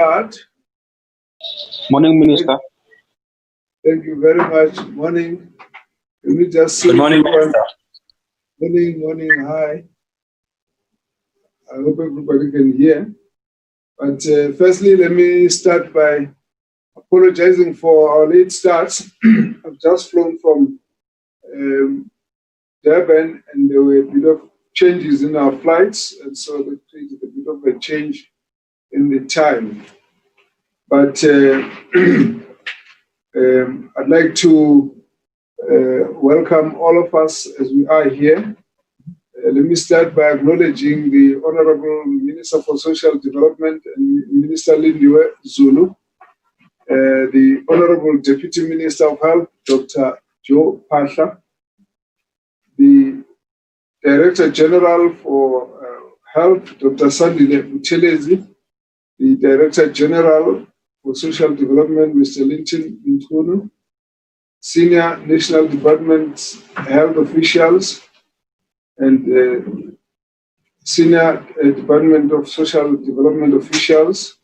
start. Morning, Minister. Thank you very much. Morning. Can we just see? Good morning, Minister. Morning. Hi. I hope everybody can hear. But firstly, let me start by apologizing for our late start. I've just flown from Durban, and there were a bit of changes in our flights, and so that created a bit of a change in the time. But I'd like to welcome all of us as we are here. Let me start by acknowledging the Honorable Minister for Social Development and Minister Lindiwe, Zulu, the Honorable Deputy Minister of Health, Dr. Joe Pasha, the Director General for Health, Dr. Sandile Buthelezi, the Director General for Social Development, Mr. Linton Mkhize, Senior National Department Health officials, and Senior Department of Social Development officials,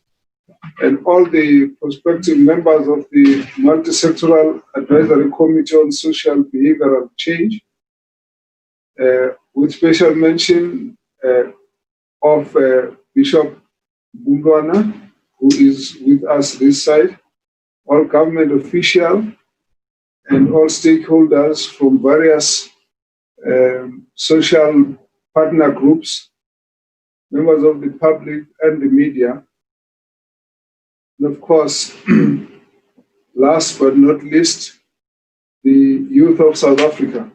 and all the prospective members of the multi-sectoral advisory committee on social behavioral change, with special mention of Bishop Bundwana, who is with us this side, all government officials, and all stakeholders from various social partner groups, members of the public and the media, and of course, last but not least, the youth of South Africa.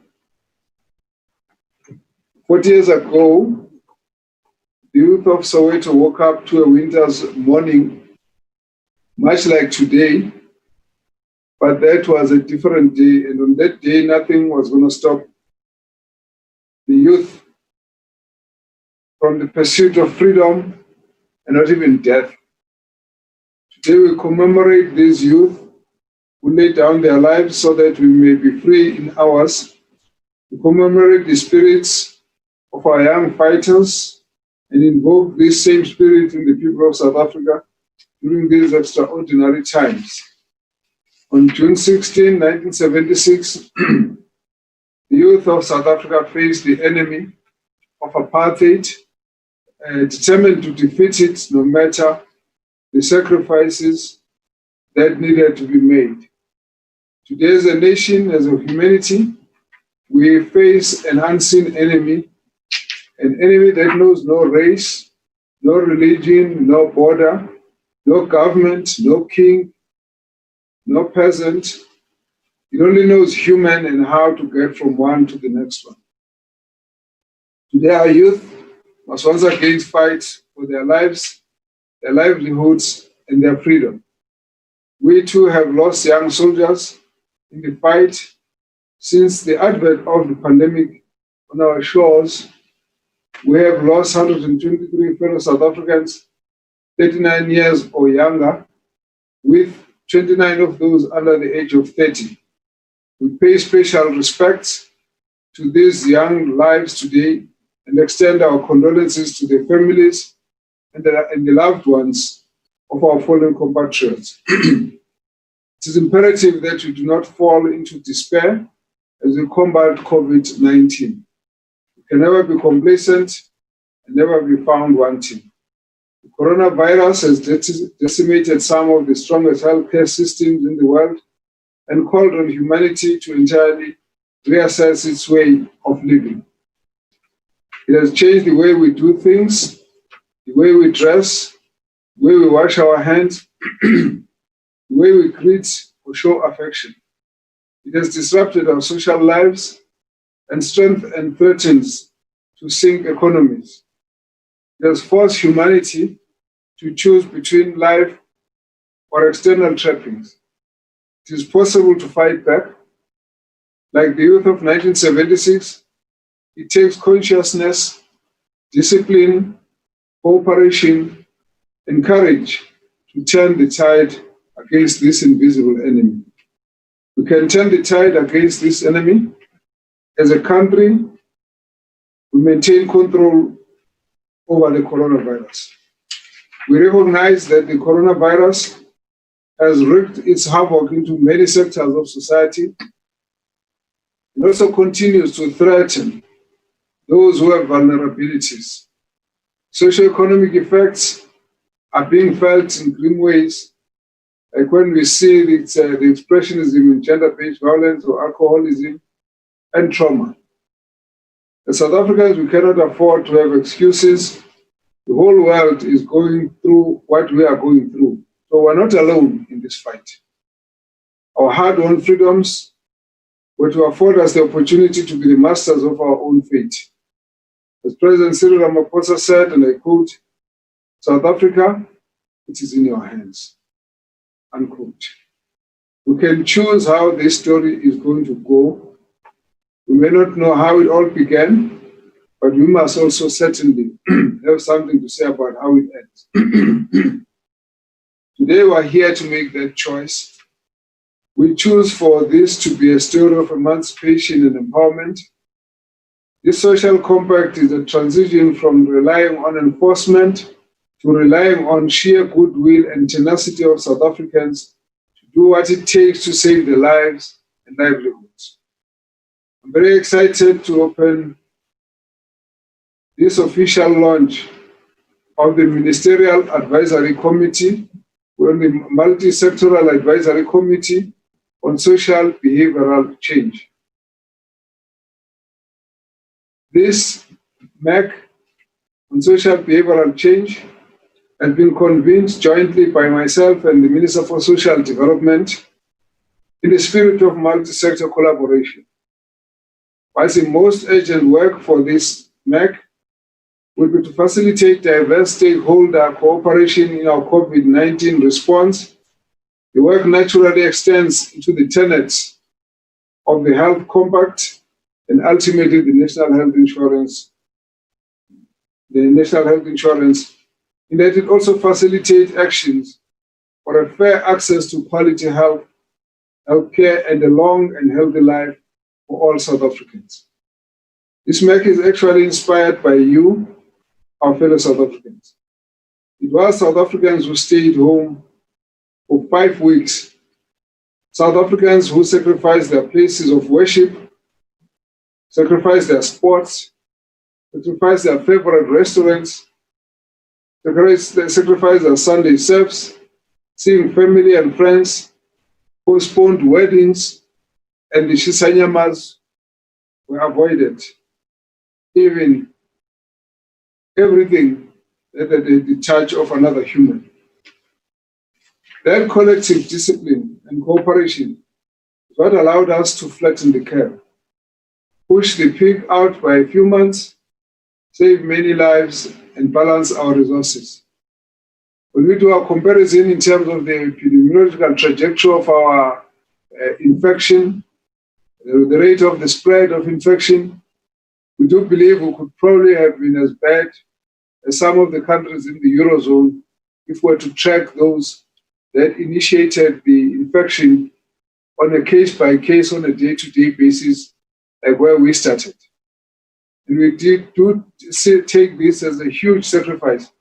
40 years ago, the youth of Soweto woke up to a winter's morning, much like today, but that was a different day, and on that day, nothing was going to stop the youth from the pursuit of freedom and not even death. Today we commemorate these youth who laid down their lives so that we may be free in ours. We commemorate the spirits of our young fighters and invoke this same spirit in the people of South Africa during these extraordinary times. On June 16, 1976, the youth of South Africa faced the enemy of apartheid, determined to defeat it no matter the sacrifices that needed to be made. Today, as a nation, as a humanity, we face an unseen enemy, an enemy that knows no race, no religion, no border, no government, no king, no peasant. It only knows human and how to get from one to the next one. Today, our youth must once again fight for their lives, their livelihoods, and their freedom. We too have lost young soldiers in the fight. Since the advent of the pandemic on our shores, we have lost 123 fellow South Africans, 39 years or younger, with 29 of those under the age of 30. We pay special respect to these young lives today and extend our condolences to the families and the loved ones of our fallen compatriots. It is imperative that we do not fall into despair as we combat COVID-19. We can never be complacent and never be found wanting. The coronavirus has decimated some of the strongest healthcare systems in the world and called on humanity to entirely reassess its way of living. It has changed the way we do things, the way we dress, the way we wash our hands, the way we greet or show affection. It has disrupted our social lives and threatens to sink economies. It has forced humanity to choose between life or external trappings. It is possible to fight back. Like the youth of 1976, it takes consciousness, discipline, cooperation, and courage to turn the tide against this invisible enemy. We can turn the tide against this enemy. As a country, we maintain control over the coronavirus. We recognize that the coronavirus has wreaked its havoc into many sectors of society and also continues to threaten those who have vulnerabilities. Socioeconomic effects are being felt in grim ways, like when we see the expressionism in gender-based violence or alcoholism and trauma. As South Africans, we cannot afford to have excuses. The whole world is going through what we are going through. So we're not alone in this fight. Our hard-won freedoms were to afford us the opportunity to be the masters of our own fate. As President Cyril Ramaphosa said, and I quote, "South Africa, it is in your hands," unquote. We can choose how this story is going to go. We may not know how it all began, but we must also certainly have something to say about how it ends. Today, we're here to make that choice. We choose for this to be a story of emancipation and empowerment. This social compact is a transition from relying on enforcement to relying on sheer goodwill and tenacity of South Africans to do what it takes to save their lives and livelihoods. I'm very excited to open this official launch of the Ministerial Advisory Committee, or the multi-sectoral advisory committee on social behavioral change. This MAC on social behavioral change has been convened jointly by myself and the Minister for Social Development in the spirit of multi-sector collaboration. Whilst the most urgent work for this MAC will be to facilitate diverse stakeholder cooperation in our COVID-19 response, the work naturally extends into the tenets of the Health Compact and ultimately the National Health Insurance, in that it also facilitates actions for a fair access to quality health care, and a long and healthy life for all South Africans. This MAC is actually inspired by you, our fellow South Africans. It was South Africans who stayed home for 5 weeks, South Africans who sacrificed their places of worship, sacrificed their sports, sacrificed their favorite restaurants, sacrificed their Sunday service, seeing family and friends, postponed weddings, and the Shisanyamas were avoided. Even everything at the touch of another human. That collective discipline and cooperation is what allowed us to flatten the curve, push the peak out by a few months, save many lives, and balance our resources. When we do our comparison in terms of the epidemiological trajectory of our infection, the rate of the spread of infection, we do believe we could probably have been as bad as some of the countries in the Eurozone if we were to track those that initiated the infection on a case-by-case, on a day-to-day basis, like where we started. And we take this as a huge sacrifice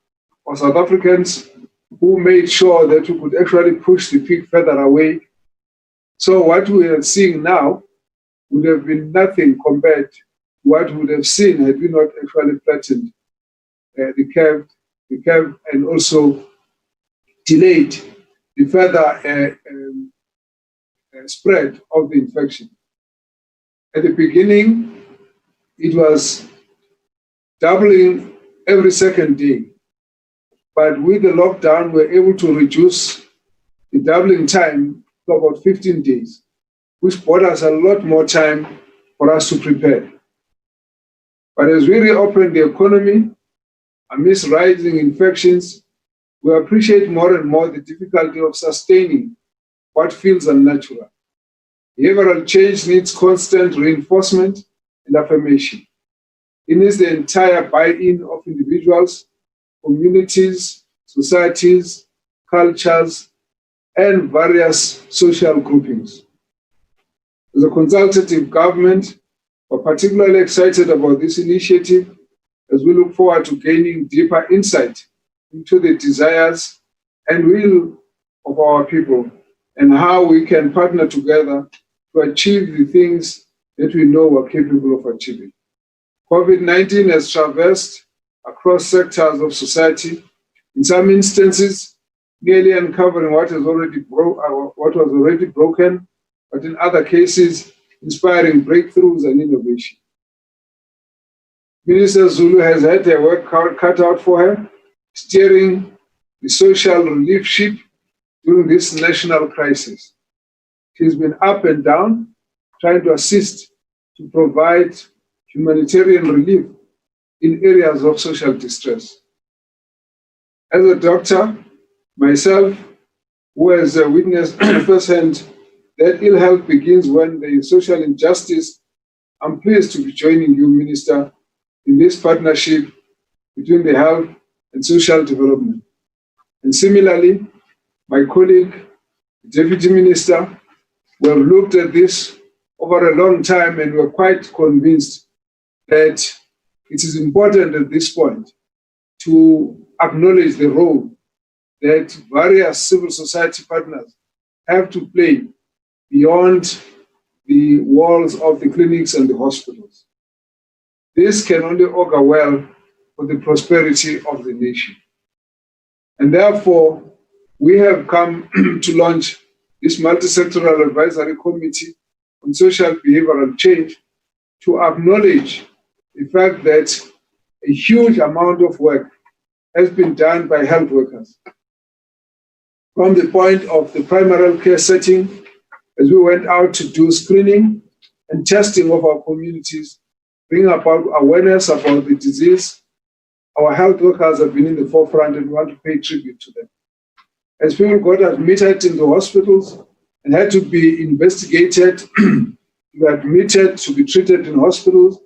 for South Africans who made sure that we could actually push the peak further away. So what we are seeing now would have been nothing compared to what we would have seen had we not actually flattened the curve and also delayed the further spread of the infection. At the beginning, it was doubling every second day. But with the lockdown, we're able to reduce the doubling time to about 15 days, which bought us a lot more time for us to prepare. But as we reopen the economy, amidst rising infections, we appreciate more and more the difficulty of sustaining what feels unnatural. Behavioral change needs constant reinforcement and affirmation. It needs the entire buy-in of individuals, communities, societies, cultures, and various social groupings. As a consultative government, we're particularly excited about this initiative as we look forward to gaining deeper insight into the desires and will of our people and how we can partner together to achieve the things that we know we're capable of achieving. COVID-19 has traversed across sectors of society, in some instances, merely uncovering what was already broken, but in other cases, inspiring breakthroughs and innovation. Minister Zulu has had her work cut out for her, steering the social relief ship during this national crisis. She's been up and down, trying to assist to provide humanitarian relief in areas of social distress. As a doctor, myself, who has witnessed firsthand that ill health begins when there is social injustice, I'm pleased to be joining you, Minister, in this partnership between the health and social development. And similarly, my colleague, the Deputy Minister, we have looked at this over a long time and we're quite convinced that it is important at this point to acknowledge the role that various civil society partners have to play beyond the walls of the clinics and the hospitals. This can only augur well for the prosperity of the nation. And therefore, we have come to launch this multi-sectoral advisory committee on social behavioral change to acknowledge the fact that a huge amount of work has been done by health workers. From the point of the primary care setting, as we went out to do screening and testing of our communities, bring about awareness about the disease, our health workers have been in the forefront and we want to pay tribute to them. As people got admitted in the hospitals and had to be investigated, were admitted to be treated in hospitals,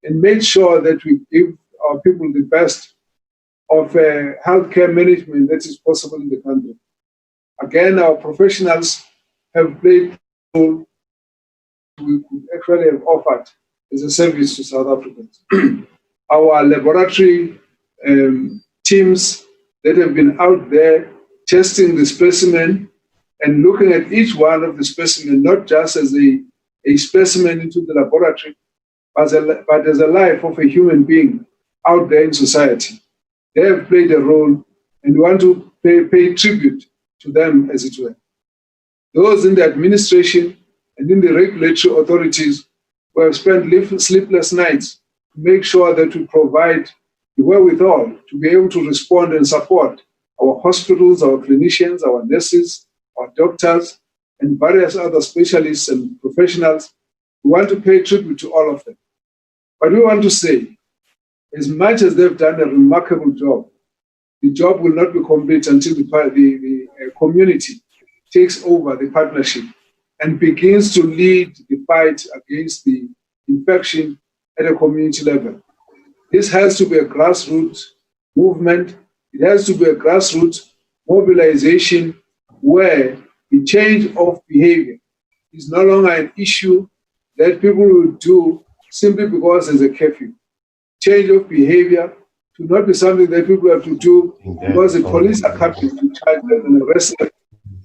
and made sure that we give our people the best of healthcare management that is possible in the country. Again, our professionals have played a role we could actually have offered as a service to South Africans. Our laboratory teams that have been out there testing the specimen and looking at each one of the specimen, not just as a specimen into the laboratory, but as a life of a human being out there in society. They have played a role and we want to pay tribute to them, as it were. Those in the administration and in the regulatory authorities who have spent sleepless nights to make sure that we provide the wherewithal to be able to respond and support our hospitals, our clinicians, our nurses, our doctors, and various other specialists and professionals. We want to pay tribute to all of them. But we want to say, as much as they've done a remarkable job, the job will not be complete until the community takes over the partnership and begins to lead the fight against the infection at a community level. This has to be a grassroots movement. It has to be a grassroots mobilization where the change of behavior is no longer an issue that people will do simply because there's a curfew. Change of behavior to not be something that people have to do because the police are coming to charge them and arrest them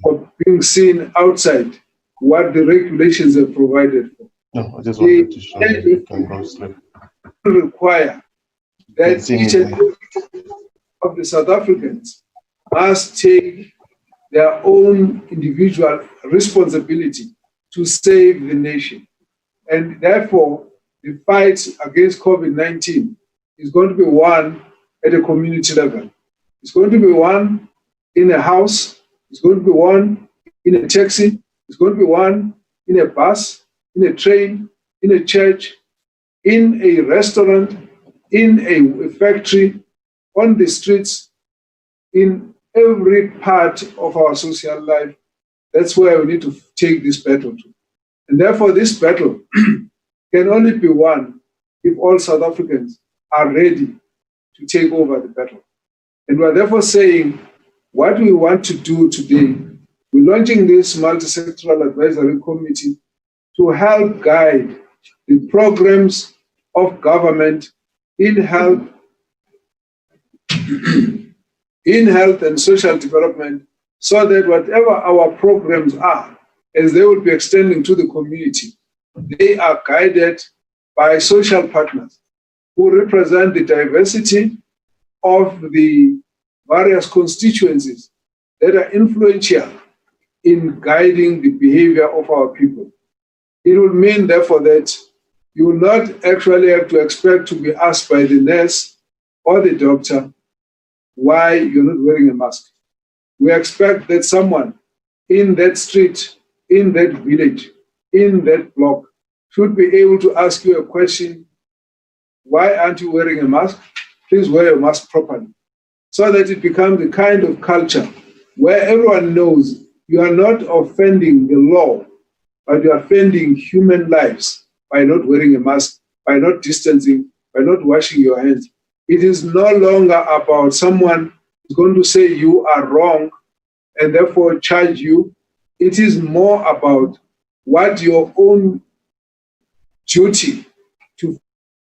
for being seen outside what the regulations have provided for. No, I just wanted to show you can go sleep. Require that each and every of the South Africans must take their own individual responsibility to save the nation. And therefore, the fight against COVID-19 is going to be won at a community level. It's going to be won in a house, it's going to be won in a taxi, it's going to be won in a bus, in a train, in a church, in a restaurant, in a factory, on the streets, in every part of our social life. That's where we need to take this battle to. And therefore, this battle can only be won if all South Africans are ready to take over the battle. And we're therefore saying what we want to do today, we're launching this multi-sectoral advisory committee to help guide the programs of government in health in health and social development, so that whatever our programs are, as they will be extending to the community, they are guided by social partners who represent the diversity of the various constituencies that are influential in guiding the behavior of our people. It will mean, therefore, that you will not actually have to expect to be asked by the nurse or the doctor why you're not wearing a mask. We expect that someone in that street, in that village, in that block, should be able to ask you a question: why aren't you wearing a mask? Please wear your mask properly. So that it becomes the kind of culture where everyone knows you are not offending the law, but you are offending human lives by not wearing a mask, by not distancing, by not washing your hands. It is no longer about someone who's going to say you are wrong and therefore charge you. It is more about what your own duty to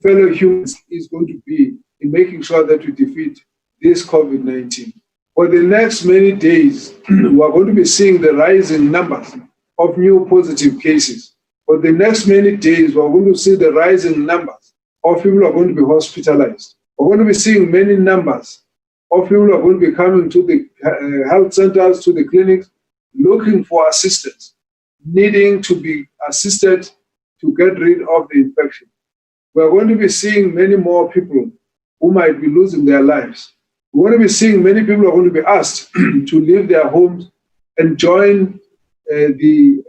fellow humans is going to be in making sure that we defeat this COVID-19. For the next many days, we are going to be seeing the rising numbers of new positive cases. For the next many days, we are going to see the rising numbers of people who are going to be hospitalized. We're going to be seeing many numbers of people who are going to be coming to the health centers, to the clinics, looking for assistance, needing to be assisted to get rid of the infection. We're going to be seeing many more people who might be losing their lives. We're going to be seeing many people who are going to be asked to leave their homes and join the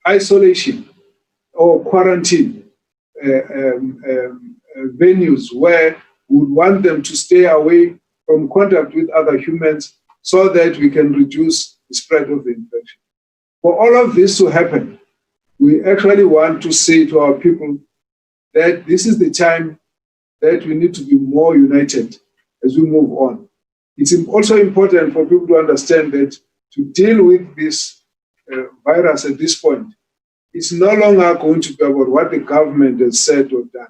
isolation or quarantine venues where we would want them to stay away from contact with other humans so that we can reduce the spread of the infection. For all of this to happen, we actually want to say to our people that this is the time that we need to be more united as we move on. It's also important for people to understand that to deal with this virus at this point, it's no longer going to be about what the government has said or done.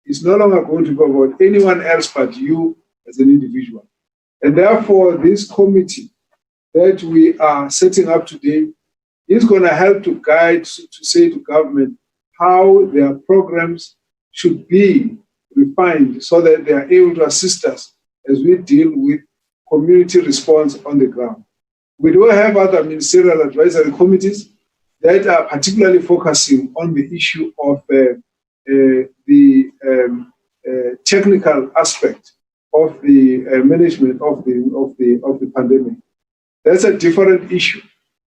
It's no longer going to be about anyone else but you as an individual. And therefore, this committee that we are setting up today is going to help to guide, to say to government how their programs should be refined so that they are able to assist us as we deal with community response on the ground. We do have other ministerial advisory committees that are particularly focusing on the issue of the technical aspect of the management of the pandemic. That's a different issue.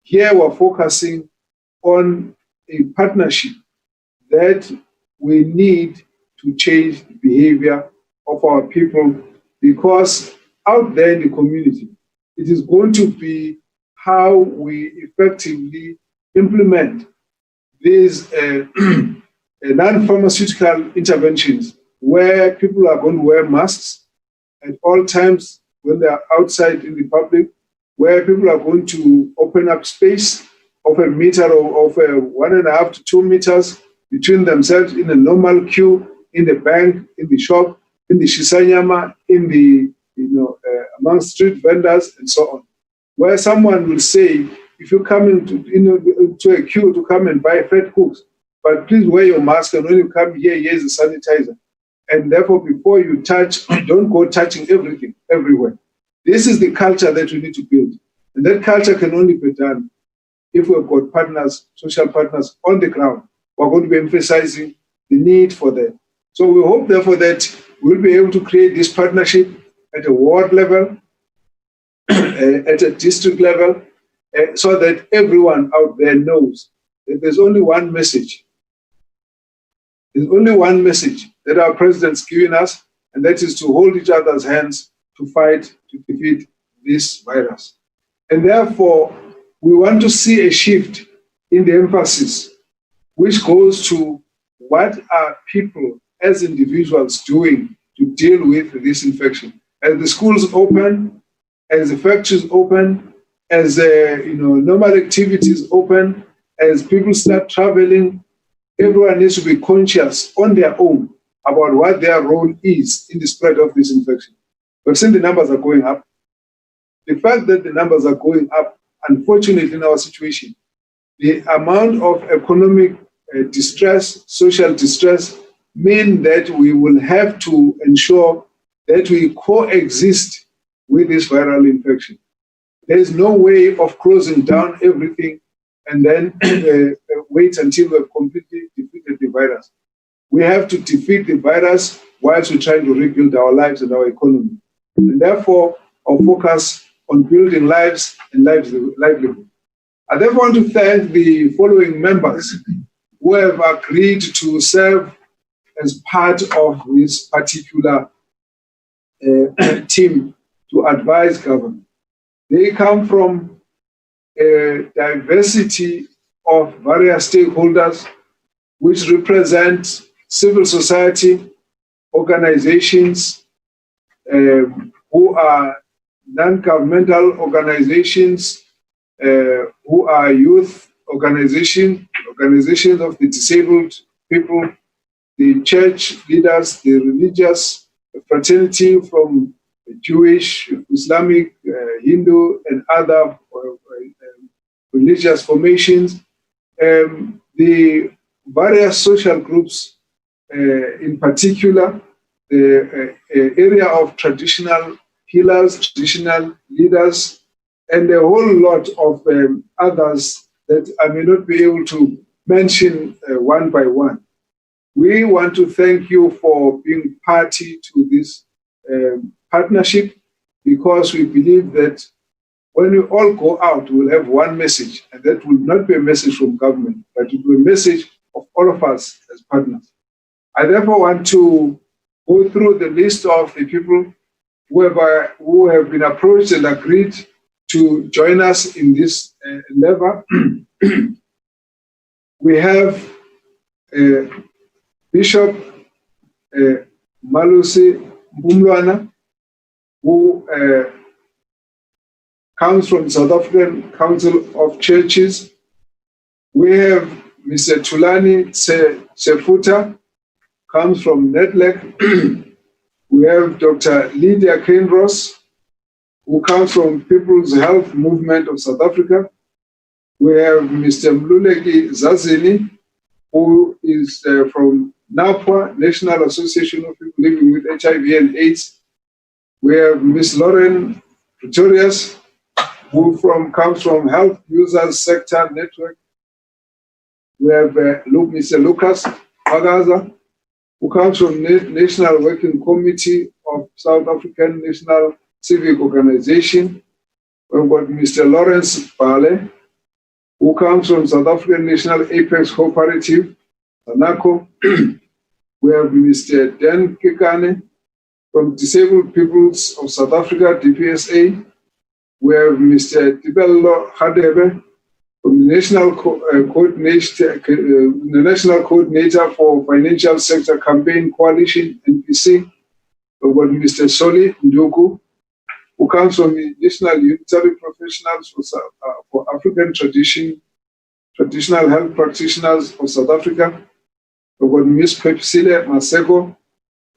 Here we're focusing on a partnership that we need to change the behavior of our people, because out there in the community, it is going to be how we effectively implement these non-pharmaceutical interventions where people are going to wear masks at all times when they are outside in the public, where people are going to open up space of a meter or of 1.5 to 2 meters between themselves in a normal queue, in the bank, in the shop, in the shisanyama, in the, among street vendors and so on. Where someone will say, if you come into to a queue to come and buy fat cooks, but please wear your mask, and when you come here, here's a sanitizer. And therefore, before you touch, don't go touching everything, everywhere. This is the culture that we need to build. And that culture can only be done if we've got partners, social partners on the ground. We're going to be emphasizing the need for that. So we hope, therefore, that we'll be able to create this partnership at a ward level, at a district level, so that everyone out there knows that there's only one message. There's only one message that our president's giving us, and that is to hold each other's hands to fight, to defeat this virus. And therefore, we want to see a shift in the emphasis, which goes to what are people as individuals doing to deal with this infection. As the schools open, as the factories open, as normal activities open, as people start traveling, everyone needs to be conscious on their own about what their role is in the spread of this infection. We've seen the numbers are going up. The fact that the numbers are going up, unfortunately in our situation, the amount of economic distress, social distress, mean that we will have to ensure that we coexist with this viral infection. There's no way of closing down everything and then wait until we've completely defeated the virus. We have to defeat the virus whilst we're trying to rebuild our lives and our economy. And therefore, our focus on building lives and livelihood. I therefore want to thank the following members who have agreed to serve as part of this particular team to advise government. They come from a diversity of various stakeholders which represent civil society organizations who are non-governmental organizations, who are youth organizations of the disabled people, the church leaders, the religious fraternity from Jewish, Islamic, Hindu, and other religious formations, the various social groups, in particular, the area of traditional healers, traditional leaders, and a whole lot of others that I may not be able to mention one by one. We want to thank you for being party to this partnership, because we believe that when we all go out, we'll have one message, and that will not be a message from government, but it will be a message of all of us as partners. I therefore want to go through the list of the people who have been approached and agreed to join us in this endeavor. We have Bishop Malusi Mbumlwana, who comes from South African Council of Churches. We have Mr. Tulani Sefuta, comes from Netlek. We have Dr. Lydia Kenros, who comes from People's Health Movement of South Africa. We have Mr. Mluleki Zazini, who is from NAPWA, National Association of People Living with HIV and AIDS. We have Ms. Lauren Pretorius, who comes from Health Users Sector Network. We have Mr. Lucas Magaza, who comes from National Working Committee of South African National Civic Organization. We've got Mr. Lawrence Bale, who comes from South African National Apex Cooperative, SANACO. We have Mr. Dan Kekane from Disabled Peoples of South Africa, DPSA. We have Mr. Tibello Hadebe from the National Coordinator for Financial Sector Campaign Coalition, NPC. We've got Mr. Soli Nduku, who comes from the National Unitary Professionals for African Traditional Health Practitioners of South Africa. We've got Ms. Pepsile Maseko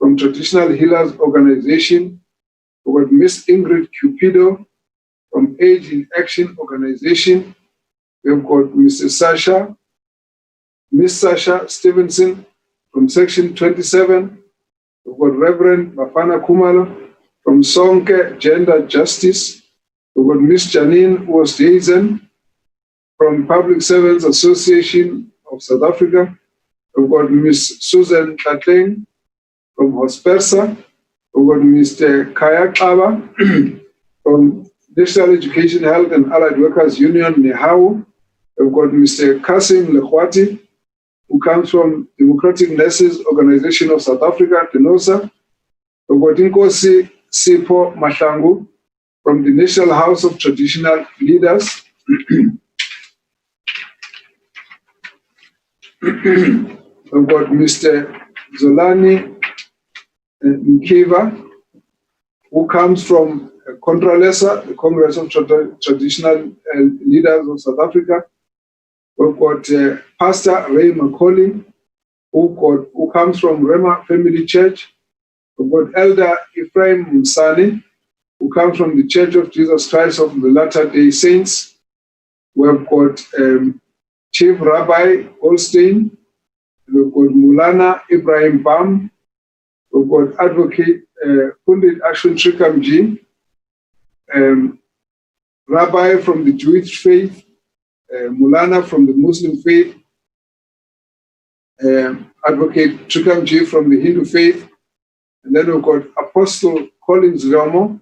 from Traditional Healers Organization. We've got Ms. Ingrid Cupido from Age in Action Organization. We've got Ms. Sasha Stevenson from Section 27. We've got Reverend Bafana Kumalo from Sonke Gender Justice. We've got Ms. Janine Wosthuizen from Public Servants Association of South Africa. We've got Ms. Susan Tatleng from Hospersa. We've got Mr. Kayak Aba from National Education, Health and Allied Workers Union, NEHAU. We've got Mr. Kasim Lekhwati, who comes from Democratic Nurses Organization of South Africa, DENOSA. We've got Nkosi Sipho Mahlangu from the National House of Traditional Leaders. We've got Mr. Zwelini Mkhize, who comes from Contralesa, the Congress of Traditional Leaders of South Africa. We've got Pastor Ray Macaulay, who comes from Rema Family Church. We've got Elder Ephraim Msani, who comes from the Church of Jesus Christ of the Latter-day Saints. We've got Chief Rabbi Goldstein. We've got Mulana Ibrahim Bam. We've got Advocate Pundit Ashwin Trikamji, Rabbi from the Jewish faith, Mulana from the Muslim faith, Advocate Trikamji from the Hindu faith, and then we've got Apostle Collins Ramo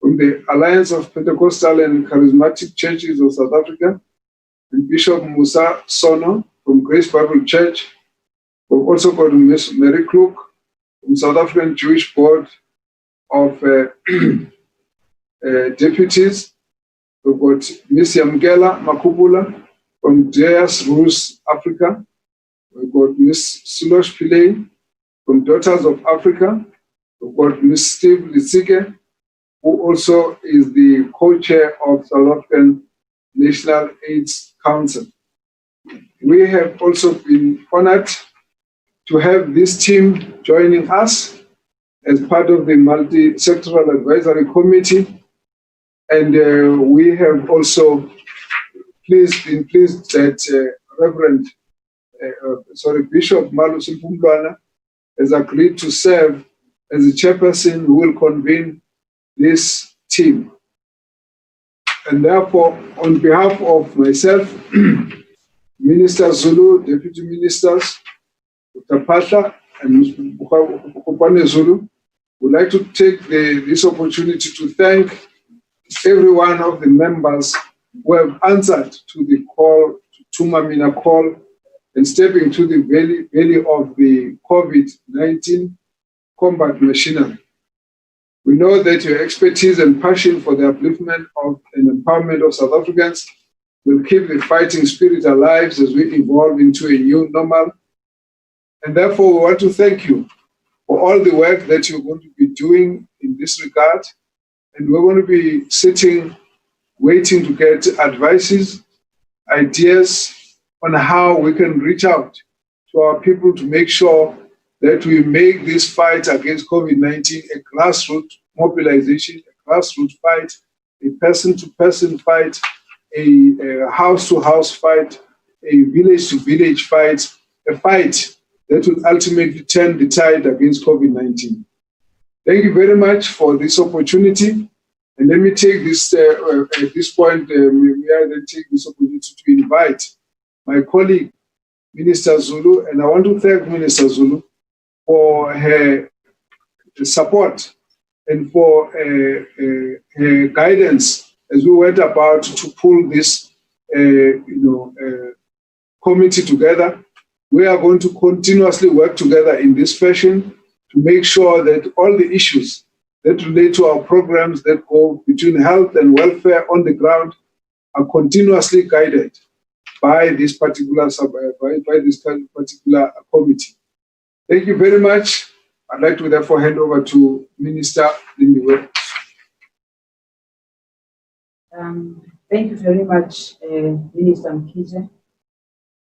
from the Alliance of Pentecostal and Charismatic Churches of South Africa, and Bishop Musa Sono from Grace Bible Church. We've also got Miss Mary Klook from South African Jewish Board of Deputies. We've got Miss Yamgela Makubula from JS Rus Africa. We've got Miss Sulosh Pillay from Daughters of Africa. We've got Miss Steve Litsike, who also is the co-chair of South African National AIDS Council. We have also been honored to have this team joining us as part of the multi-sectoral advisory committee. And we have also been pleased that Bishop Malusi Mpumlwana has agreed to serve as the chairperson who will convene this team. And therefore, on behalf of myself, Minister Zulu, Deputy Ministers, Dr. Pasha, and Mr. Bukwane Zulu, would like to take this opportunity to thank every one of the members who have answered to the call, to Mamina call, and stepping to the belly of the COVID-19 combat machinery. We know that your expertise and passion for the upliftment of and empowerment of South Africans will keep the fighting spirit alive as we evolve into a new normal. And therefore, we want to thank you for all the work that you're going to be doing in this regard. And we're going to be sitting, waiting to get advices, ideas on how we can reach out to our people to make sure that we make this fight against COVID-19 a grassroots mobilization, a grassroots fight, a person-to-person fight, a house-to-house fight, a village-to-village fight, a fight that will ultimately turn the tide against COVID-19. Thank you very much for this opportunity. And let me take this, at this point, may I then take this opportunity to invite my colleague, Minister Zulu, and I want to thank Minister Zulu for her support and for her guidance as we went about to pull this committee together. We are going to continuously work together in this fashion to make sure that all the issues that relate to our programs that go between health and welfare on the ground are continuously guided by this particular committee. Thank you very much. I'd like to therefore hand over to Minister Lindiwe. Thank you very much, Minister Mkhize.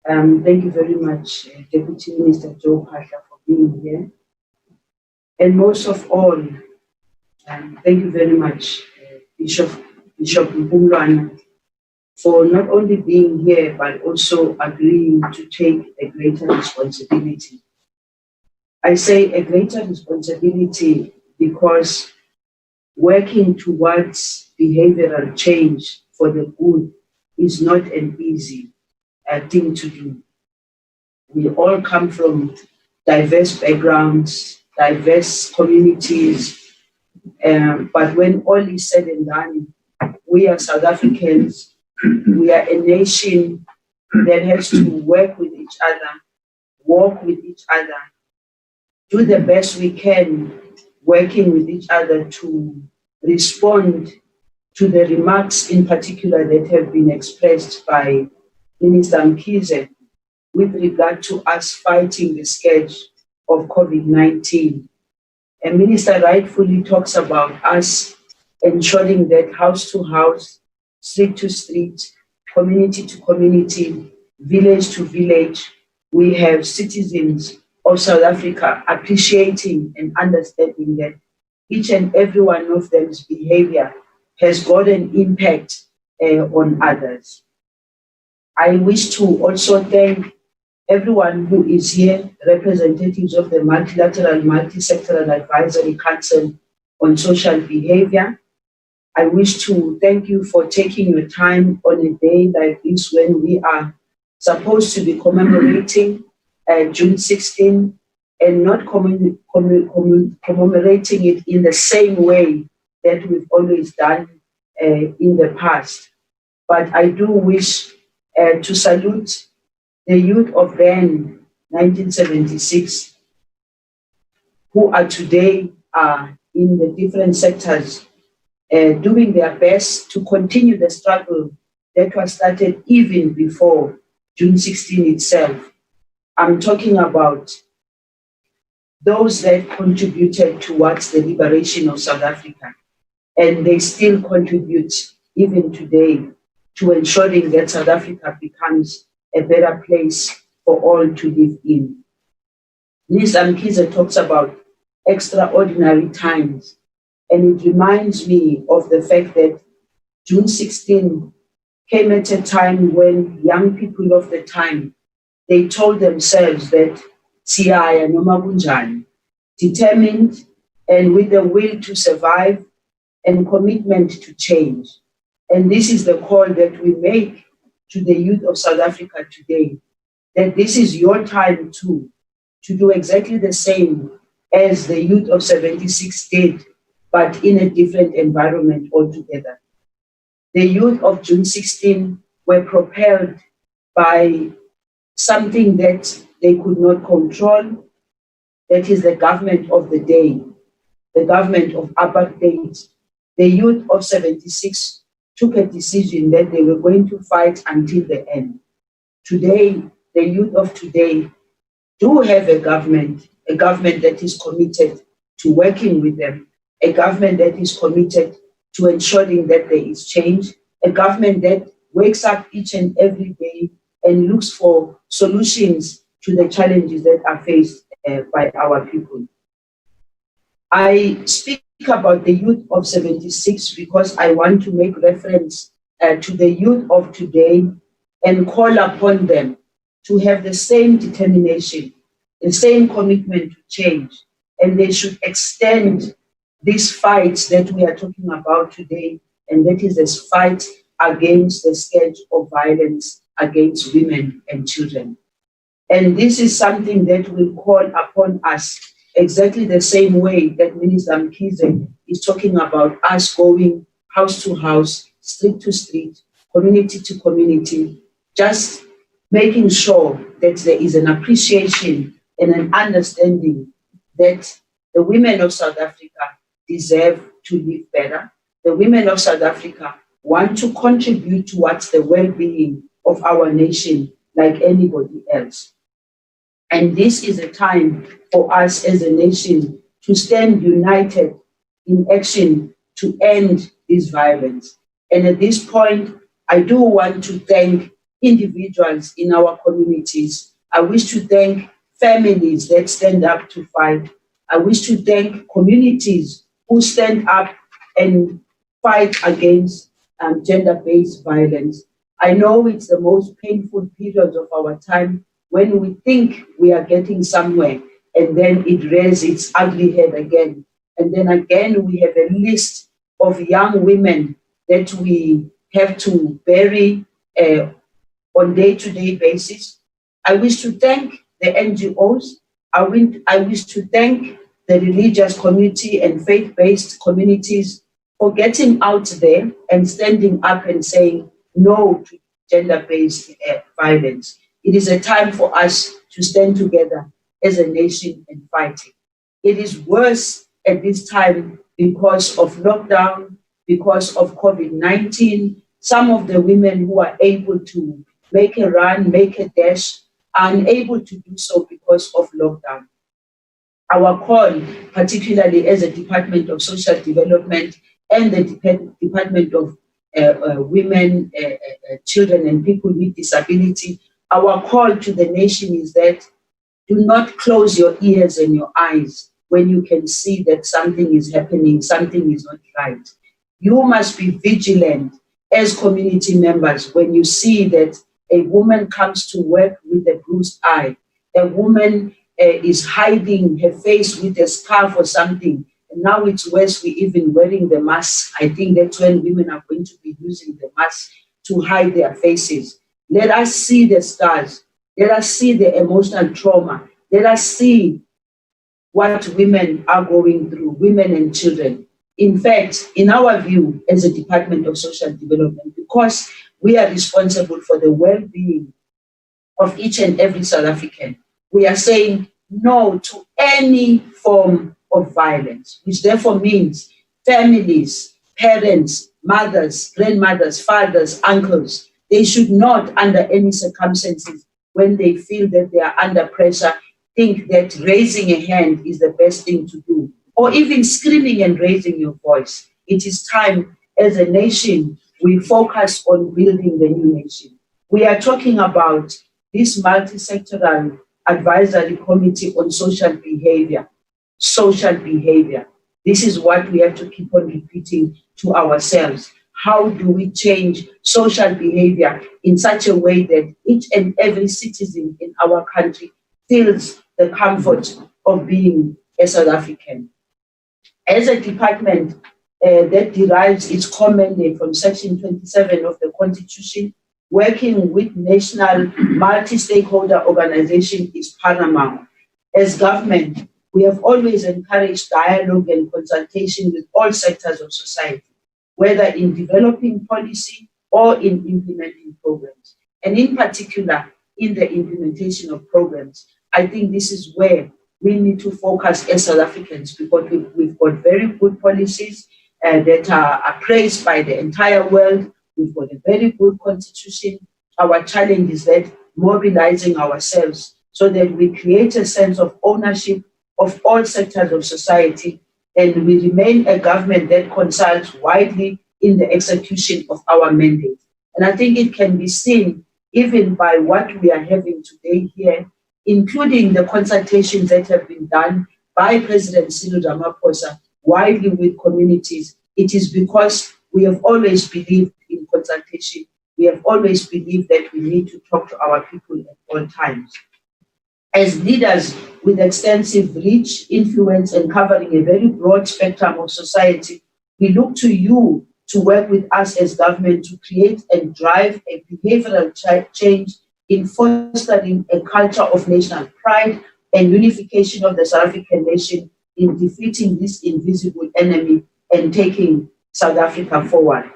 Thank you very much, Deputy Minister Joe Pasha, for being here. And most of all, thank you very much, Bishop Mpumlwana, for not only being here, but also agreeing to take a greater responsibility. I say a greater responsibility because working towards behavioral change for the good is not an easy thing to do. We all come from diverse backgrounds, diverse communities, but when all is said and done, we are South Africans. We are a nation that has to work with each other, walk with each other, do the best we can, working with each other to respond to the remarks in particular that have been expressed by Minister Mkhize with regard to us fighting the scourge of COVID-19. And Minister rightfully talks about us ensuring that house to house, street to street, community to community, village to village, we have citizens of South Africa appreciating and understanding that each and every one of them's behavior has got an impact on others. I wish to also thank everyone who is here, representatives of the Multilateral Multi-Sectoral Advisory Council on Social Behavior. I wish to thank you for taking your time on a day like this when we are supposed to be commemorating June 16 and not commemorating it in the same way that we've always done in the past. But I do wish to salute the youth of then, 1976, who are today in the different sectors, doing their best to continue the struggle that was started even before June 16 itself. I'm talking about those that contributed towards the liberation of South Africa, and they still contribute even today to ensuring that South Africa becomes a better place for all to live in. Minister Mkhize talks about extraordinary times, and it reminds me of the fact that June 16 came at a time when young people of the time, they told themselves that siyaya noma kunjani, determined and with the will to survive and commitment to change. And this is the call that we make to the youth of South Africa today, that this is your time too, to do exactly the same as the youth of 76 did, but in a different environment altogether. The youth of June 16 were propelled by something that they could not control, that is the government of the day, the government of apartheid. The youth of 76 took a decision that they were going to fight until the end. Today, the youth of today do have a government that is committed to working with them, a government that is committed to ensuring that there is change, a government that wakes up each and every day and looks for solutions to the challenges that are faced by our people. I speak about the youth of 76 because I want to make reference to the youth of today and call upon them to have the same determination, the same commitment to change, and they should extend this fight that we are talking about today, and that is this fight against the scourge of violence against women and children. And this is something that will call upon us exactly the same way that Minister Mkhize is talking about us going house to house, street to street, community to community, just making sure that there is an appreciation and an understanding that the women of South Africa deserve to live better. The women of South Africa want to contribute towards the well-being of our nation like anybody else. And this is a time for us as a nation to stand united in action to end this violence. And at this point, I do want to thank individuals in our communities. I wish to thank families that stand up to fight. I wish to thank communities who stand up and fight against gender-based violence. I know it's the most painful period of our time when we think we are getting somewhere and then it raises its ugly head again. And then again, we have a list of young women that we have to bury on day-to-day basis. I wish to thank the NGOs. I wish to thank the religious community and faith-based communities for getting out there and standing up and saying no to gender-based violence. It is a time for us to stand together as a nation and fighting. It is worse at this time because of lockdown, because of COVID-19. Some of the women who are able to make a run, make a dash, are unable to do so because of lockdown. Our call, particularly as a Department of Social Development and the Department of Women, Children and People with Disability, our call to the nation is that Do not close your ears and your eyes when you can see that something is happening, something is not right. You must be vigilant as community members when you see that a woman comes to work with a bruised eye, a woman is hiding her face with a scarf or something. And now it's worse, we're even wearing the mask. I think that's when women are going to be using the mask to hide their faces. Let us see the scars. Let us see the emotional trauma. Let us see what women are going through, women and children. In fact, in our view, as a Department of Social Development, because we are responsible for the well-being of each and every South African, we are saying no to any form of violence, which therefore means families, parents, mothers, grandmothers, fathers, uncles, they should not, under any circumstances, when they feel that they are under pressure, think that raising a hand is the best thing to do, or even screaming and raising your voice. It is time, as a nation, we focus on building the new nation. We are talking about this multi-sectoral advisory committee on social behavior. Social behavior. This is what we have to keep on repeating to ourselves. How do we change social behavior in such a way that each and every citizen in our country feels the comfort of being a South African? As a department that derives its command name from Section 27 of the Constitution, working with national multi-stakeholder organization is paramount. As government, we have always encouraged dialogue and consultation with all sectors of society, whether in developing policy or in implementing programs. And in particular, in the implementation of programs, I think this is where we need to focus as South Africans, because we've got very good policies that are praised by the entire world. We've got a very good constitution. Our challenge is that mobilizing ourselves so that we create a sense of ownership of all sectors of society, and we remain a government that consults widely in the execution of our mandate. And I think it can be seen even by what we are having today here, including the consultations that have been done by President Cyril Ramaphosa widely with communities. It is because we have always believed in consultation. We have always believed that we need to talk to our people at all times. As leaders with extensive reach, influence, and covering a very broad spectrum of society, we look to you to work with us as government to create and drive a behavioral change in fostering a culture of national pride and unification of the South African nation, in defeating this invisible enemy and taking South Africa forward.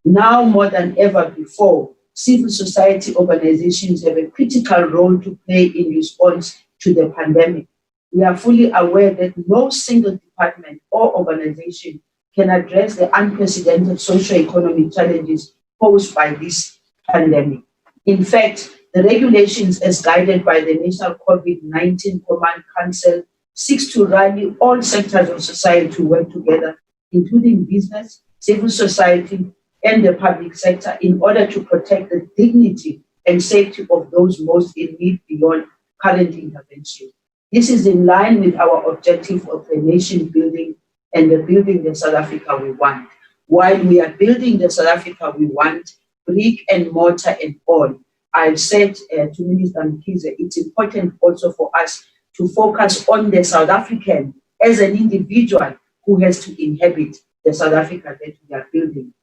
Now more than ever before, civil society organizations have a critical role to play in response to the pandemic. We are fully aware that no single department or organization can address the unprecedented socio-economic challenges posed by this pandemic. In fact, the regulations as guided by the National COVID-19 Command Council seeks to rally all sectors of society to work together, including business, civil society, and the public sector, in order to protect the dignity and safety of those most in need beyond current intervention. This is in line with our objective of the nation building and the building the South Africa we want. While we are building the South Africa we want, brick and mortar and all, I've said to Minister Mkhize, it's important also for us to focus on the South African as an individual who has to inhabit the South Africa that we are building.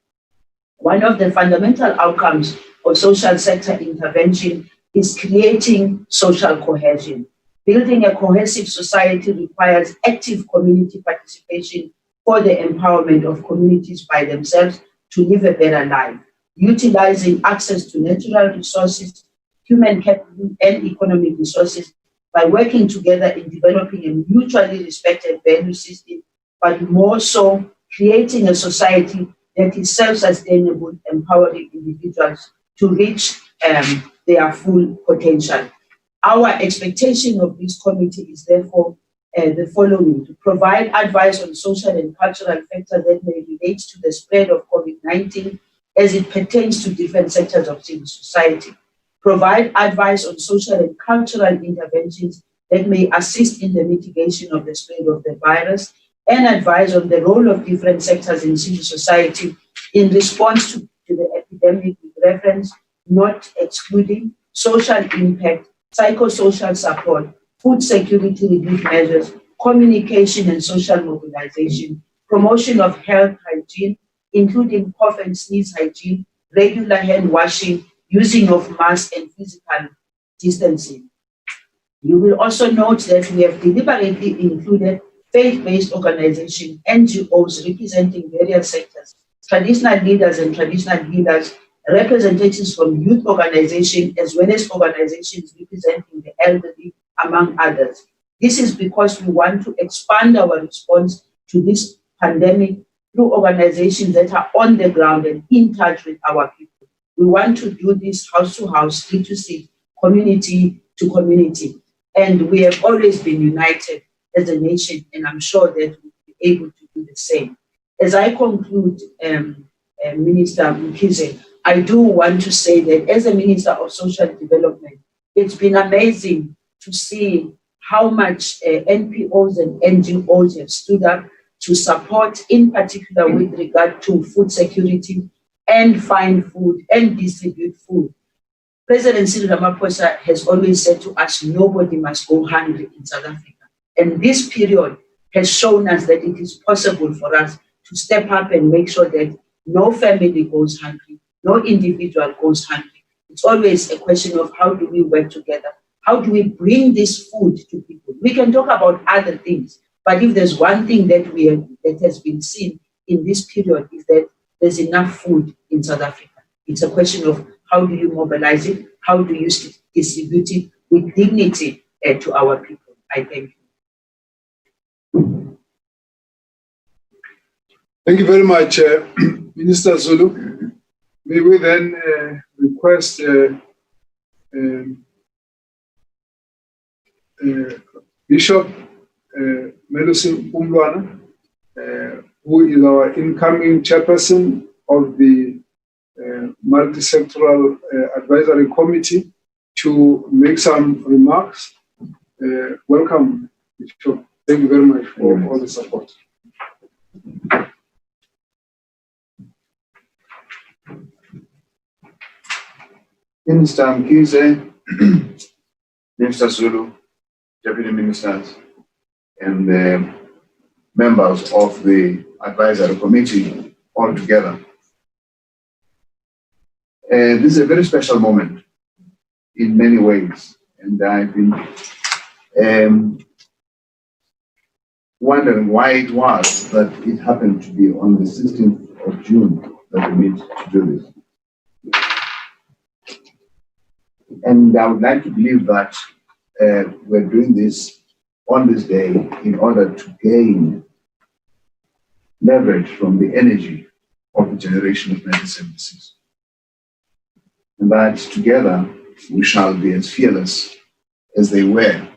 One of the fundamental outcomes of social sector intervention is creating social cohesion. Building a cohesive society requires active community participation for the empowerment of communities by themselves to live a better life, utilizing access to natural resources, human capital, and economic resources by working together in developing a mutually respected value system, but more so creating a society that is self-sustainable, empowering individuals to reach their full potential. Our expectation of this committee is therefore the following: to provide advice on social and cultural factors that may relate to the spread of COVID-19 as it pertains to different sectors of civil society, provide advice on social and cultural interventions that may assist in the mitigation of the spread of the virus, and advise on the role of different sectors in civil society in response to the epidemic, with reference, not excluding, social impact, psychosocial support, food security relief measures, communication and social mobilization, promotion of health hygiene, including cough and sneeze hygiene, regular hand washing, using of masks and physical distancing. You will also note that we have deliberately included faith-based organizations, NGOs representing various sectors, traditional leaders and traditional healers, representatives from youth organizations, as well as organizations representing the elderly, among others. This is because we want to expand our response to this pandemic through organizations that are on the ground and in touch with our people. We want to do this house to house, street to street, community to community. And we have always been united as a nation, and I'm sure that we'll be able to do the same. As I conclude, Minister Mkhize, I do want to say that as a Minister of Social Development, it's been amazing to see how much NPOs and NGOs have stood up to support, in particular with regard to food security and find food and distribute food. President Cyril Ramaphosa has always said to us, nobody must go hungry in South Africa. And this period has shown us that it is possible for us to step up and make sure that no family goes hungry, no individual goes hungry. It's always a question of how do we work together? How do we bring this food to people? We can talk about other things, but if there's one thing that that has been seen in this period is that there's enough food in South Africa. It's a question of how do you mobilize it? How do you distribute it with dignity to our people? I thank you. Thank you very much, Minister Zulu. May we then request Bishop Melusi Umlwana, who is our incoming chairperson of the multi-sectoral advisory committee, to make some remarks. Welcome, Bishop. Thank you very much for all the support. Minister Mkhize, Minister Zulu, Deputy Ministers, and the members of the advisory committee all together. This is a very special moment in many ways, and I've been wondering why it was that it happened to be on the 16th of June that we meet to do this. And I would like to believe that we're doing this on this day in order to gain leverage from the energy of the generation of 1976. And that together we shall be as fearless as they were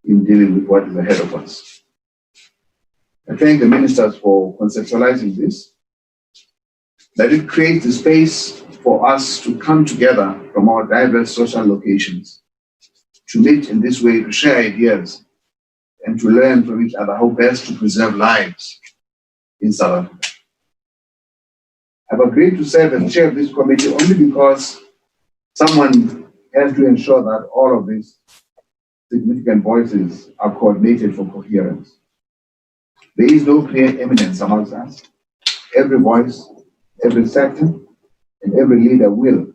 in dealing with what is ahead of us. I thank the ministers for conceptualizing this, that it creates the space for us to come together from our diverse social locations, to meet in this way, to share ideas, and to learn from each other how best to preserve lives in South Africa. I've agreed to serve as chair of this committee only because someone has to ensure that all of these significant voices are coordinated for coherence. There is no clear eminence amongst us. Every voice, every sector, and every leader will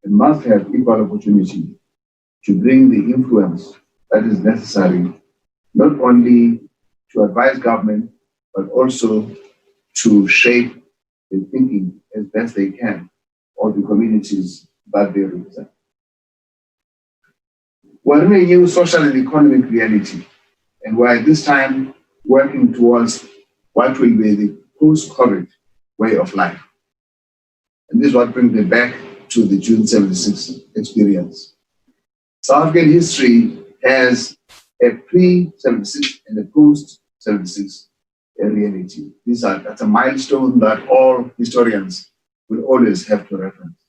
and must have equal opportunity to bring the influence that is necessary, not only to advise government, but also to shape the thinking as best they can of the communities that they represent. We're in a new social and economic reality, and we're at this time working towards what will be the post-COVID way of life. And this is what brings me back to the June 76 experience. South African history has a pre-76 and a post-76 reality. That's a milestone that all historians will always have to reference.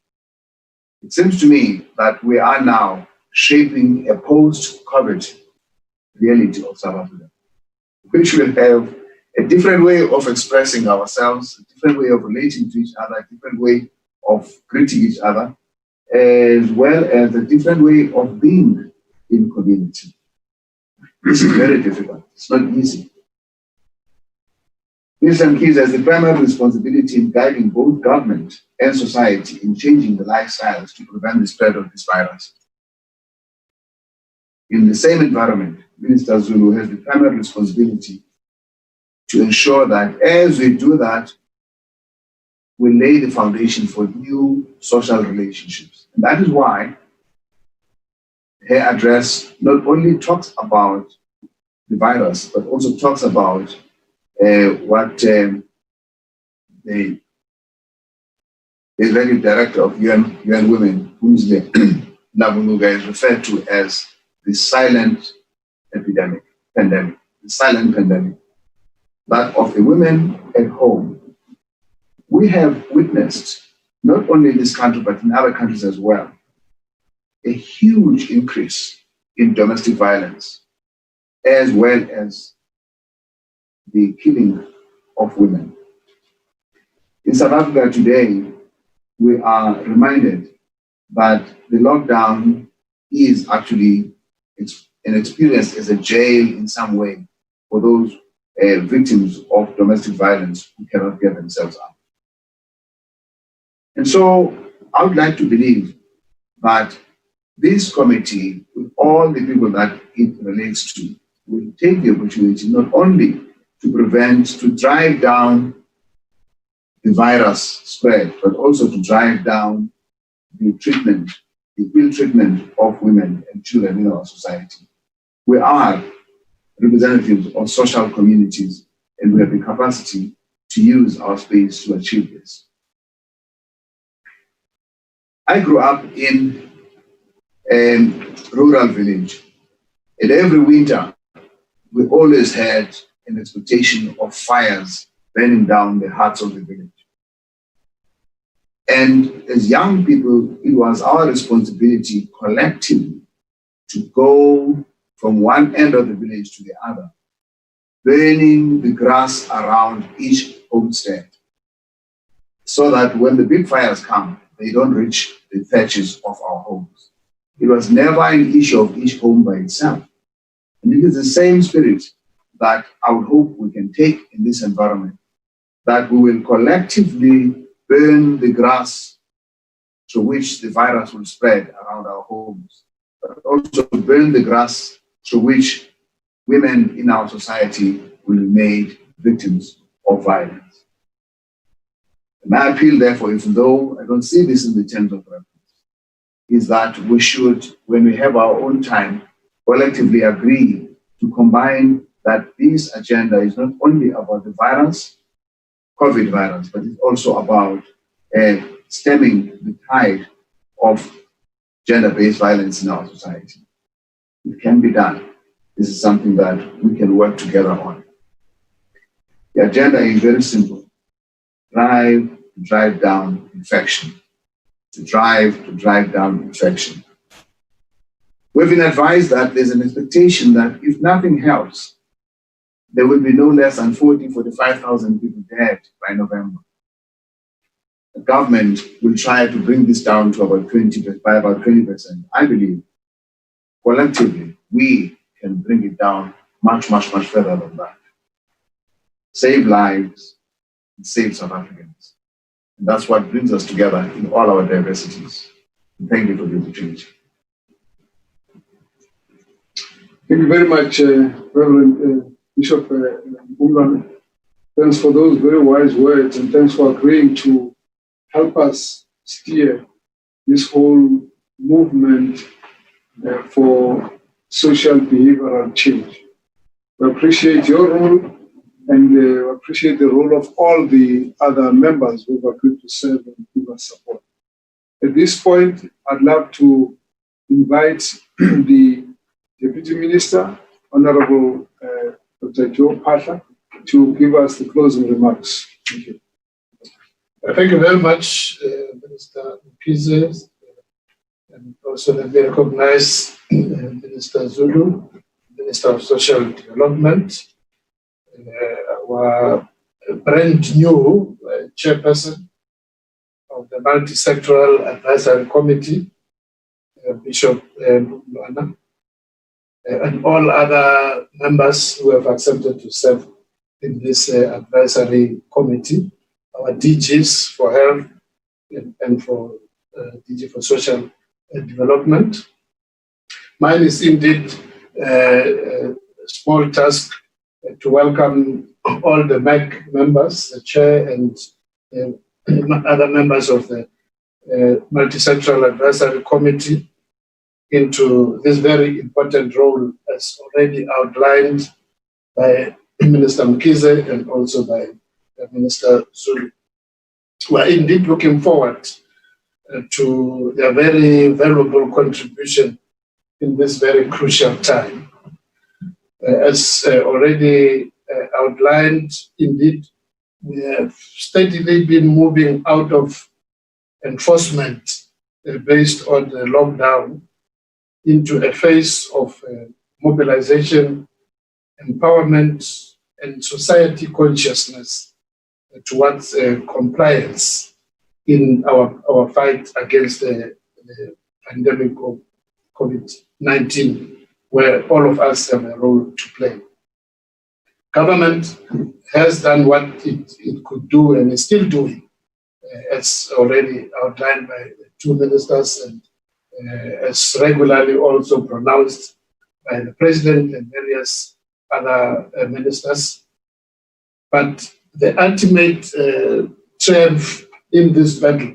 It seems to me that we are now shaping a post-COVID reality of South Africa, which will have a different way of expressing ourselves, a different way of relating to each other, a different way of greeting each other, as well as a different way of being in community. This is very difficult. It's not easy. Minister Mkhize has the primary responsibility in guiding both government and society in changing the lifestyles to prevent the spread of this virus. In the same environment, Minister Zulu has the primary responsibility to ensure that as we do that, we lay the foundation for new social relationships. And that is why her address not only talks about the virus, but also talks about what the executive director of UN Women, Mkhize is referred to as the silent pandemic, the silent pandemic, that of the women at home. We have witnessed, not only in this country, but in other countries as well, a huge increase in domestic violence, as well as the killing of women. In South Africa today, we are reminded that the lockdown is actually an experience as a jail in some way for those victims of domestic violence who cannot get themselves out. And so I would like to believe that this committee, with all the people that it relates to, will take the opportunity not only to prevent, to drive down the virus spread, but also to drive down the treatment, the ill treatment of women and children in our society. We are representatives of social communities, and we have the capacity to use our space to achieve this. I grew up in a rural village, and every winter we always had an expectation of fires burning down the hearts of the village. And as young people, it was our responsibility collectively to go from one end of the village to the other, burning the grass around each homestead, so that when the big fires come, they don't reach the thatches of our homes. It was never an issue of each home by itself. And it is the same spirit that I would hope we can take in this environment, that we will collectively burn the grass through which the virus will spread around our homes, but also burn the grass through which women in our society will be made victims of violence. And my appeal, therefore, even though I don't see this in the terms of reference, is that we should, when we have our own time, collectively agree to combine that this agenda is not only about the virus, COVID virus, but it's also about stemming the tide of gender-based violence in our society. It can be done. This is something that we can work together on. The agenda is very simple. Drive down infection. To drive down infection. We've been advised that there's an expectation that if nothing helps, there will be no less than 45,000 people dead by November. The government will try to bring this down to about 20%. I believe collectively we can bring it down much further than that. Save lives and save South Africans. And that's what brings us together in all our diversities. And thank you for the opportunity. Thank you very much, Reverend Bishop Mbumlane. Thanks for those very wise words, and thanks for agreeing to help us steer this whole movement for social behavioral change. We appreciate your role, and we appreciate the role of all the other members who have agreed to serve and give us support. At this point, I'd love to invite the Deputy Minister, Honorable Dr. Joe Phaahla, to give us the closing remarks. Thank you. Thank you very much, Minister Mkhize, and also let me recognize Minister Zulu, Minister of Social Development, our brand new Chairperson of the Multi-Sectoral Advisory Committee, Bishop Luana, and all other members who have accepted to serve in this advisory committee, our DGs for health and for DG for social development. Mine is indeed a small task to welcome all the MAC members, the chair and other members of the Multi-Sectoral Advisory Committee into this very important role as already outlined by Minister Mkhize and also by Minister Zulu. We are indeed looking forward to their very valuable contribution in this very crucial time. As already outlined, indeed, we have steadily been moving out of enforcement based on the lockdown into a phase of mobilization, empowerment, and society consciousness towards compliance in our fight against the pandemic of COVID-19, where all of us have a role to play. Government has done what it could do and is still doing, as already outlined by the two ministers and as regularly also pronounced by the President and various other ministers. But the ultimate triumph in this battle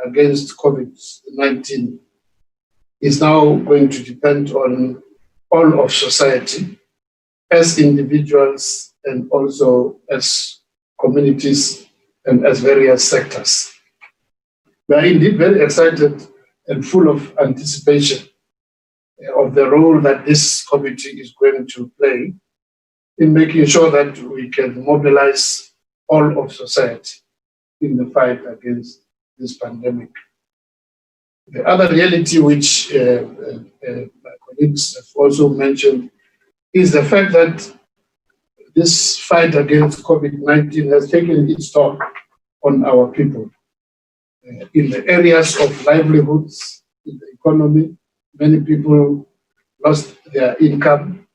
against COVID-19 is now going to depend on all of society as individuals and also as communities and as various sectors. We are indeed very excited and full of anticipation of the role that this committee is going to play in making sure that we can mobilize all of society in the fight against this pandemic. The other reality which my colleagues have also mentioned is the fact that this fight against COVID-19 has taken its toll on our people. In the areas of livelihoods, in the economy, many people lost their income,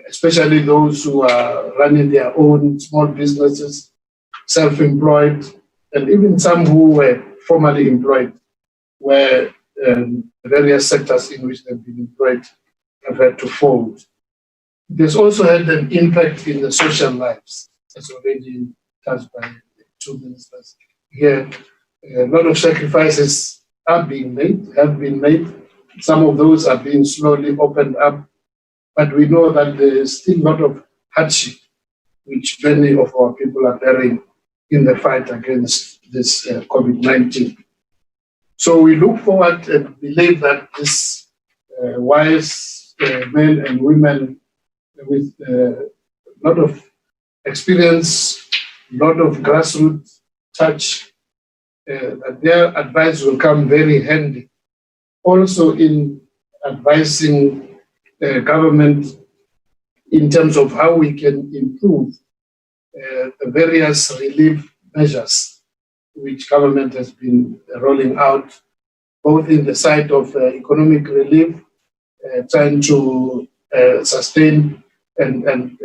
especially those who are running their own small businesses, self-employed, and even some who were formerly employed, where various sectors in which they've been employed have had to fold. It has also had an impact in the social lives, as already touched by the two ministers here. A lot of sacrifices are being made, have been made. Some of those are being slowly opened up, but we know that there is still a lot of hardship which many of our people are bearing in the fight against this COVID-19. So we look forward and believe that this wise men and women with a lot of experience, a lot of grassroots touch, that their advice will come very handy. Also in advising government in terms of how we can improve the various relief measures which government has been rolling out, both in the side of economic relief, trying to sustain and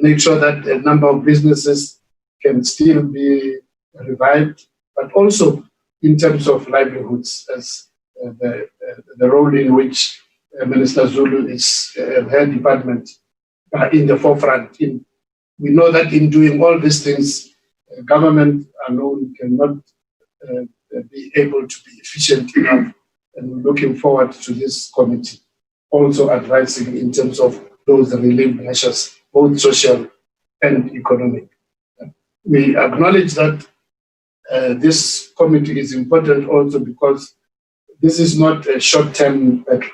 make sure that a number of businesses can still be revived, but also in terms of livelihoods, as the role in which Minister Zulu is her department in the forefront. We know that in doing all these things, government alone cannot be able to be efficient enough, and we're looking forward to this committee also advising in terms of those relief measures, both social and economic. We acknowledge that this committee is important also because this is not a short-term battle.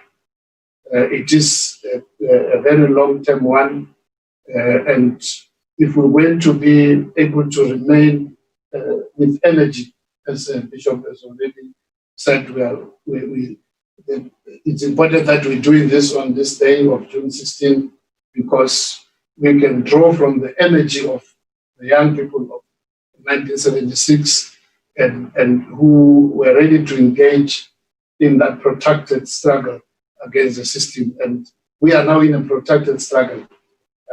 It is a very long-term one, and if we're going to be able to remain with energy, as Bishop has already said, it's important that we're doing this on this day of June 16, because we can draw from the energy of the young people of 1976 and who were ready to engage in that protracted struggle against the system. And we are now in a protracted struggle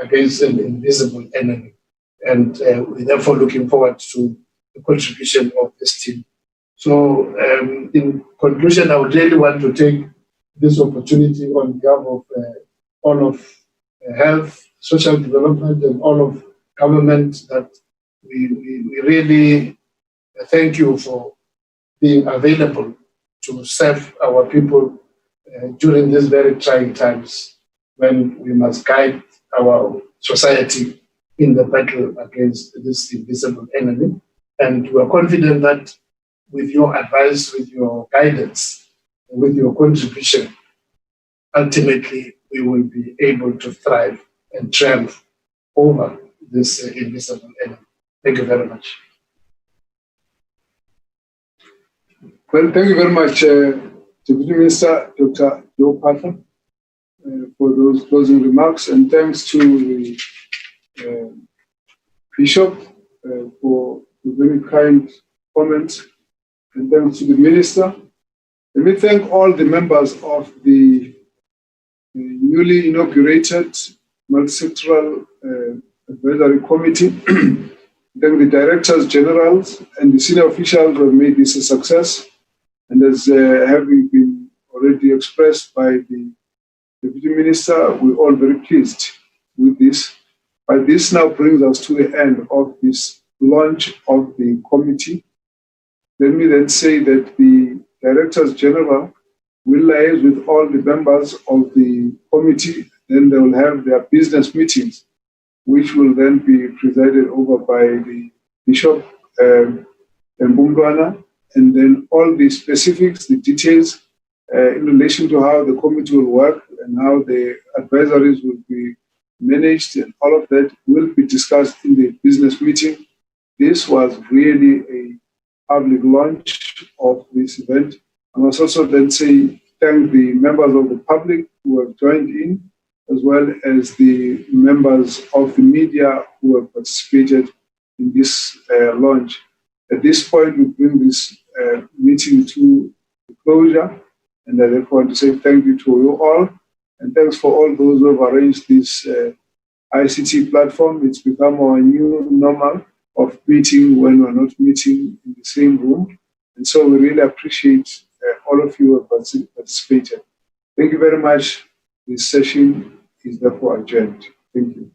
against an invisible enemy. And we're therefore looking forward to the contribution of this team. So in conclusion, I would really want to take this opportunity on behalf of all of health, social development, and all of government that we really thank you for being available to serve our people during these very trying times when we must guide our society in the battle against this invisible enemy. And we are confident that with your advice, with your guidance, with your contribution, ultimately we will be able to thrive and triumph over this invisible enemy. Thank you very much. Well, thank you very much, Deputy Minister Dr. Joe Phatla, for those closing remarks, and thanks to the Bishop for the very kind comments, and thanks to the Minister. Let me thank all the members of the newly inaugurated multi-sectoral advisory committee. Thank the directors generals and the senior officials who have made this a success. And as having been already expressed by the Deputy Minister, we're all very pleased with this. But this now brings us to the end of this launch of the committee. Let me then say that the Directors General will liaise with all the members of the committee. Then they will have their business meetings, which will then be presided over by the Bishop Mbungwana, and then all the specifics, the details in relation to how the committee will work and how the advisories will be managed, and all of that will be discussed in the business meeting. This was really a public launch of this event. I must also then say thank the members of the public who have joined in, as well as the members of the media who have participated in this launch. At this point, we bring this meeting to closure, and I therefore want to say thank you to you all, and thanks for all those who have arranged this ICT platform. It's become our new normal of meeting when we're not meeting in the same room, and so we really appreciate all of you who have participated. Thank you very much. This session is therefore adjourned. Thank you.